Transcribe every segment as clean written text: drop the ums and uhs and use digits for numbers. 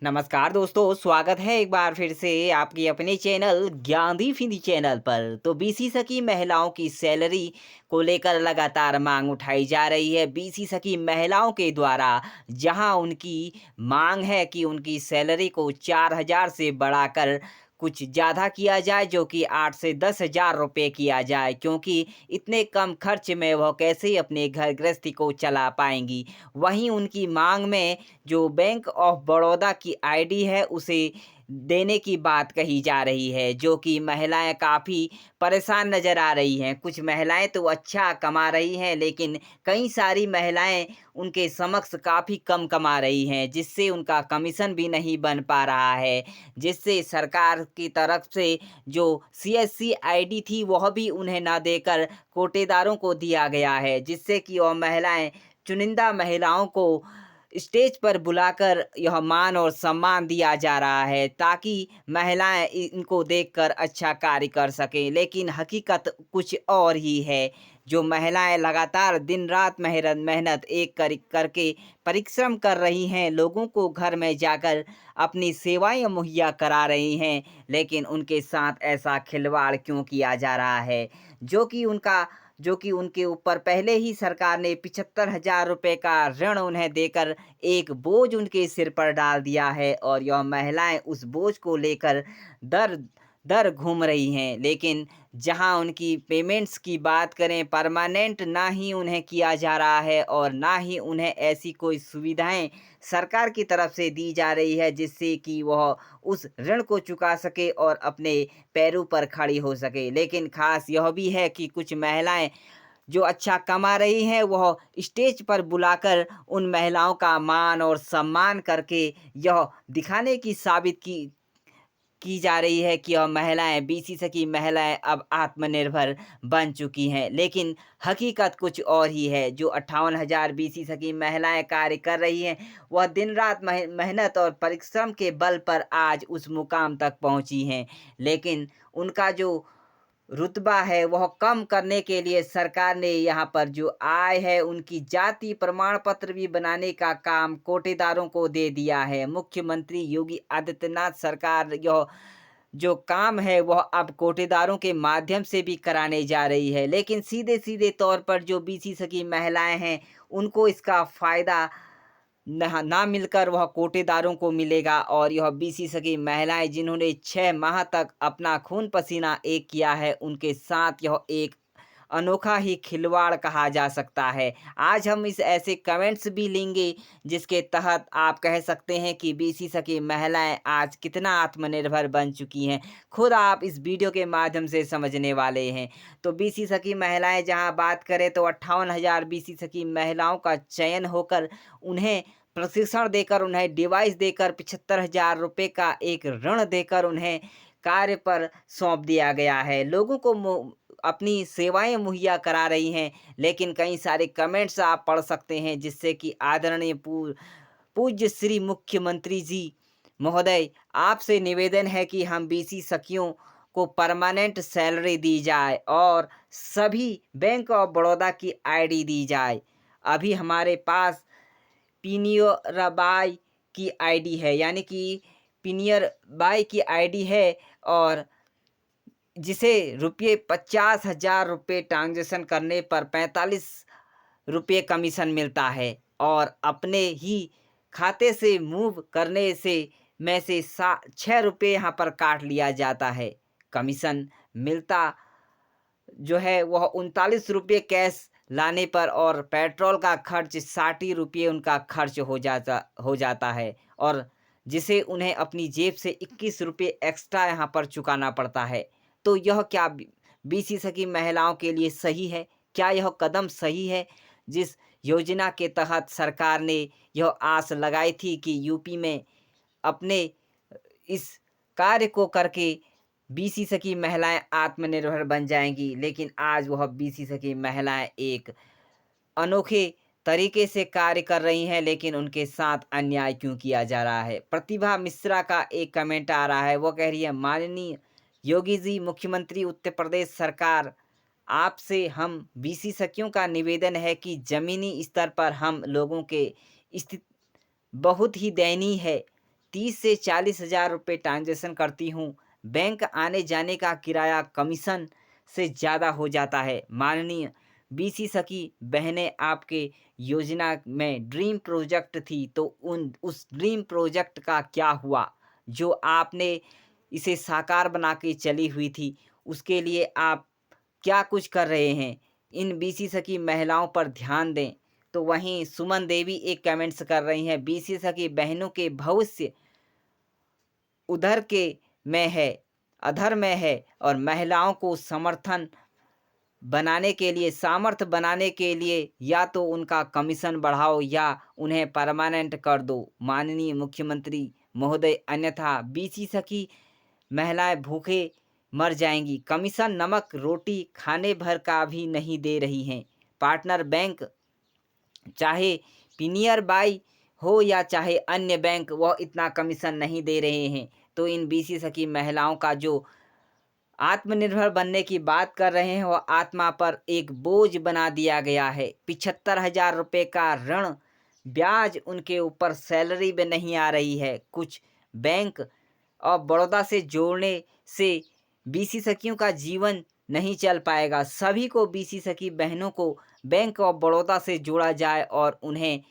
नमस्कार दोस्तों, स्वागत है एक बार फिर से आपकी अपने चैनल ज्ञानदीप हिंदी चैनल पर। तो बीसी सखी महिलाओं की सैलरी को लेकर लगातार मांग उठाई जा रही है। बीसी सखी महिलाओं के द्वारा जहां उनकी मांग है कि उनकी सैलरी को 4,000 से बढ़ाकर कुछ ज़्यादा किया जाए, जो कि 8 से 10,000 रुपये किया जाए, क्योंकि इतने कम खर्च में वह कैसे अपने घर गृहस्थी को चला पाएंगी। वहीं उनकी मांग में जो बैंक ऑफ बड़ौदा की आईडी है उसे देने की बात कही जा रही है, जो कि महिलाएं काफ़ी परेशान नज़र आ रही हैं। कुछ महिलाएं तो अच्छा कमा रही हैं, लेकिन कई सारी महिलाएं उनके समक्ष काफ़ी कम कमा रही हैं, जिससे उनका कमीशन भी नहीं बन पा रहा है। जिससे सरकार की तरफ से जो सीएससी आईडी थी वह भी उन्हें ना देकर कोटेदारों को दिया गया है, जिससे कि वह महिलाएं चुनिंदा महिलाओं को स्टेज पर बुलाकर यह मान और सम्मान दिया जा रहा है, ताकि महिलाएं इनको देखकर अच्छा कार्य कर सकें। लेकिन हकीकत कुछ और ही है। जो महिलाएं लगातार दिन रात मेहनत मेहनत एक करके परिश्रम कर रही हैं, लोगों को घर में जाकर अपनी सेवाएं मुहैया करा रही हैं, लेकिन उनके साथ ऐसा खिलवाड़ क्यों किया जा रहा है? जो कि उनके ऊपर पहले ही सरकार ने 75,000 रुपए का ऋण उन्हें देकर एक बोझ उनके सिर पर डाल दिया है, और यह महिलाएं उस बोझ को लेकर दर दर घूम रही हैं। लेकिन जहां उनकी पेमेंट्स की बात करें, परमानेंट ना ही उन्हें किया जा रहा है और ना ही उन्हें ऐसी कोई सुविधाएं सरकार की तरफ से दी जा रही है, जिससे कि वह उस ऋण को चुका सके और अपने पैरों पर खड़ी हो सके। लेकिन ख़ास यह भी है कि कुछ महिलाएं जो अच्छा कमा रही हैं, वह स्टेज पर बुलाकर उन महिलाओं का मान और सम्मान करके यह दिखाने की साबित की जा रही है कि यह महिलाएं, बीसी सखी महिलाएं अब आत्मनिर्भर बन चुकी हैं। लेकिन हकीकत कुछ और ही है। जो 58,000 बीसी सखी महिलाएं कार्य कर रही हैं, वह दिन रात मेहनत और परिश्रम के बल पर आज उस मुकाम तक पहुंची हैं। लेकिन उनका जो रुतबा है वह कम करने के लिए सरकार ने यहाँ पर जो आय है उनकी जाति प्रमाण पत्र भी बनाने का काम कोटेदारों को दे दिया है। मुख्यमंत्री योगी आदित्यनाथ सरकार यह जो काम है वह अब कोटेदारों के माध्यम से भी कराने जा रही है, लेकिन सीधे सीधे तौर पर जो बीसी सखी महिलाएं हैं उनको इसका फायदा ना मिलकर वह कोटेदारों को मिलेगा। और यह बीसी सकी महिलाएं जिन्होंने 6 माह तक अपना खून पसीना एक किया है, उनके साथ यह एक अनोखा ही खिलवाड़ कहा जा सकता है। आज हम इस ऐसे कमेंट्स भी लेंगे जिसके तहत आप कह सकते हैं कि बीसी सकी महिलाएं आज कितना आत्मनिर्भर बन चुकी हैं। खुद आप इस वीडियो के माध्यम से समझने वाले हैं। तो बीसी सकी महिलाएं जहां बात करें तो 58,000 बीसी सकी महिलाओं का चयन होकर उन्हें प्रशिक्षण देकर, उन्हें डिवाइस देकर, 75,000 रुपये का एक ऋण देकर उन्हें कार्य पर सौंप दिया गया है। लोगों को अपनी सेवाएं मुहैया करा रही हैं। लेकिन कई सारे कमेंट्स आप पढ़ सकते हैं, जिससे कि आदरणीय पूज्य श्री मुख्यमंत्री जी महोदय, आपसे निवेदन है कि हम बीसी सखियों को परमानेंट सैलरी दी जाए और सभी बैंक ऑफ बड़ौदा की आईडी दी जाए। अभी हमारे पास पिनियरबाई की आईडी है, यानी कि पिनियरबाई की आईडी है, और जिसे रुपये 50,000 रुपये ट्रांज़ैक्शन करने पर 45 रुपये कमीशन मिलता है, और अपने ही खाते से मूव करने से में से 6 रुपये यहाँ पर काट लिया जाता है। कमीशन मिलता जो है वह 39 रुपये कैश लाने पर, और पेट्रोल का खर्च 60 रुपये उनका खर्च हो जाता है, और जिसे उन्हें अपनी जेब से 21 रुपये एक्स्ट्रा यहाँ पर चुकाना पड़ता है। तो यह क्या बीसी सकी महिलाओं के लिए सही है? क्या यह कदम सही है? जिस योजना के तहत सरकार ने यह आस लगाई थी कि यूपी में अपने इस कार्य को करके बीसी सकी महिलाएं आत्मनिर्भर बन जाएंगी, लेकिन आज वह बीसी सकी महिलाएं एक अनोखे तरीके से कार्य कर रही हैं, लेकिन उनके साथ अन्याय क्यों किया जा रहा है? प्रतिभा मिश्रा का एक कमेंट आ रहा है, वो कह रही है, माननीय योगी जी, मुख्यमंत्री उत्तर प्रदेश सरकार, आपसे हम बीसी सखियों का निवेदन है कि जमीनी स्तर पर हम लोगों के स्थिति बहुत ही दयनीय है। 30 से 40 हज़ार रुपये ट्रांजैक्शन करती हूँ। बैंक आने जाने का किराया कमीशन से ज़्यादा हो जाता है। माननीय बीसी सखी बहनें, आपके योजना में ड्रीम प्रोजेक्ट थी, तो उस ड्रीम प्रोजेक्ट का क्या हुआ? जो आपने इसे साकार बना के चली हुई थी, उसके लिए आप क्या कुछ कर रहे हैं? इन बीसी सखी महिलाओं पर ध्यान दें। तो वहीं सुमन देवी एक कमेंट्स कर रही हैं, बीसी सखी बहनों के भविष्य उधर के में है, अधर में है, और महिलाओं को सामर्थ्य बनाने के लिए या तो उनका कमीशन बढ़ाओ या उन्हें परमानेंट कर दो, माननीय मुख्यमंत्री महोदय, अन्यथा बीसी सखी महिलाएं भूखे मर जाएंगी। कमीशन नमक रोटी खाने भर का भी नहीं दे रही हैं। पार्टनर बैंक, चाहे पीनियर बाई हो या चाहे अन्य बैंक, वह इतना कमीशन नहीं दे रहे हैं। तो इन बीसी सखी महिलाओं का जो आत्मनिर्भर बनने की बात कर रहे हैं, वह आत्मा पर एक बोझ बना दिया गया है। 75,000 रुपये का ऋण ब्याज उनके ऊपर सैलरी में नहीं आ रही है। कुछ बैंक और बड़ौदा से जोड़ने से बीसी सखियों का जीवन नहीं चल पाएगा। सभी को, बीसी सखी बहनों को बैंक ऑफ बड़ौदा से जोड़ा जाए और उन्हें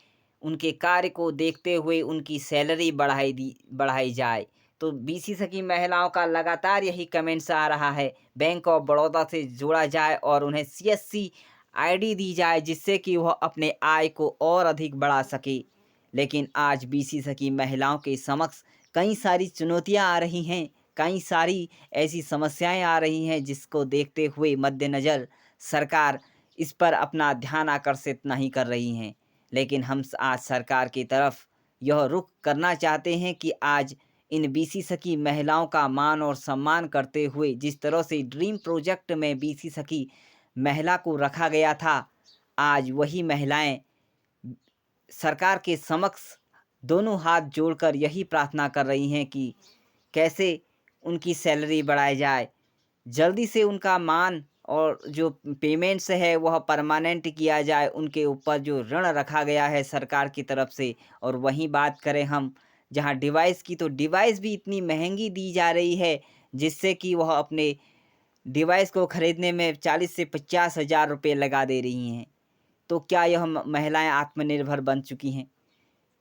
उनके कार्य को देखते हुए उनकी सैलरी बढ़ाई जाए। तो बीसी सखी महिलाओं का लगातार यही कमेंट्स आ रहा है, बैंक ऑफ बड़ौदा से जोड़ा जाए और उन्हें सीएससी आईडी दी जाए, जिससे कि वह अपने आय को और अधिक बढ़ा सके। लेकिन आज बीसी सखी महिलाओं के समक्ष कई सारी चुनौतियां आ रही हैं, कई सारी ऐसी समस्याएं आ रही हैं, जिसको देखते हुए मद्देनज़र सरकार इस पर अपना ध्यान आकर्षित नहीं कर रही हैं। लेकिन हम आज सरकार की तरफ यह रुख करना चाहते हैं कि आज इन बीसी सखी महिलाओं का मान और सम्मान करते हुए, जिस तरह से ड्रीम प्रोजेक्ट में बीसी सखी महिला को रखा गया था, आज वही महिलाएं सरकार के समक्ष दोनों हाथ जोड़कर यही प्रार्थना कर रही हैं कि कैसे उनकी सैलरी बढ़ाई जाए, जल्दी से उनका मान और जो पेमेंट्स है वह परमानेंट किया जाए, उनके ऊपर जो ऋण रखा गया है सरकार की तरफ से। और वहीं बात करें हम जहां डिवाइस की, तो डिवाइस भी इतनी महंगी दी जा रही है, जिससे कि वह अपने डिवाइस को खरीदने में 40 से 50 हज़ार रुपये लगा दे रही हैं। तो क्या यह महिलाएं आत्मनिर्भर बन चुकी हैं?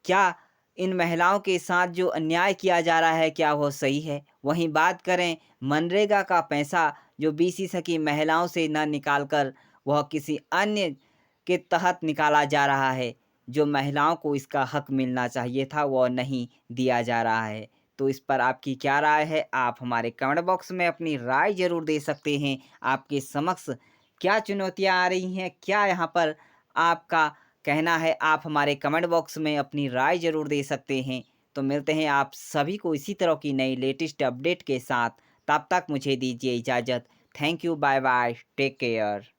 क्या इन महिलाओं के साथ जो अन्याय किया जा रहा है, क्या वह सही है? वहीं बात करें मनरेगा का पैसा जो बीसी सखी महिलाओं से न निकाल कर वह किसी अन्य के तहत निकाला जा रहा है, जो महिलाओं को इसका हक मिलना चाहिए था, वह नहीं दिया जा रहा है। तो इस पर आपकी क्या राय है? आप हमारे कमेंट बॉक्स में अपनी राय ज़रूर दे सकते हैं। आपके समक्ष क्या चुनौतियाँ आ रही हैं? क्या यहाँ पर आपका कहना है? आप हमारे कमेंट बॉक्स में अपनी राय ज़रूर दे सकते हैं। तो मिलते हैं आप सभी को इसी तरह की नई लेटेस्ट अपडेट के साथ। तब तक मुझे दीजिए इजाज़त। Thank you, bye bye, take care.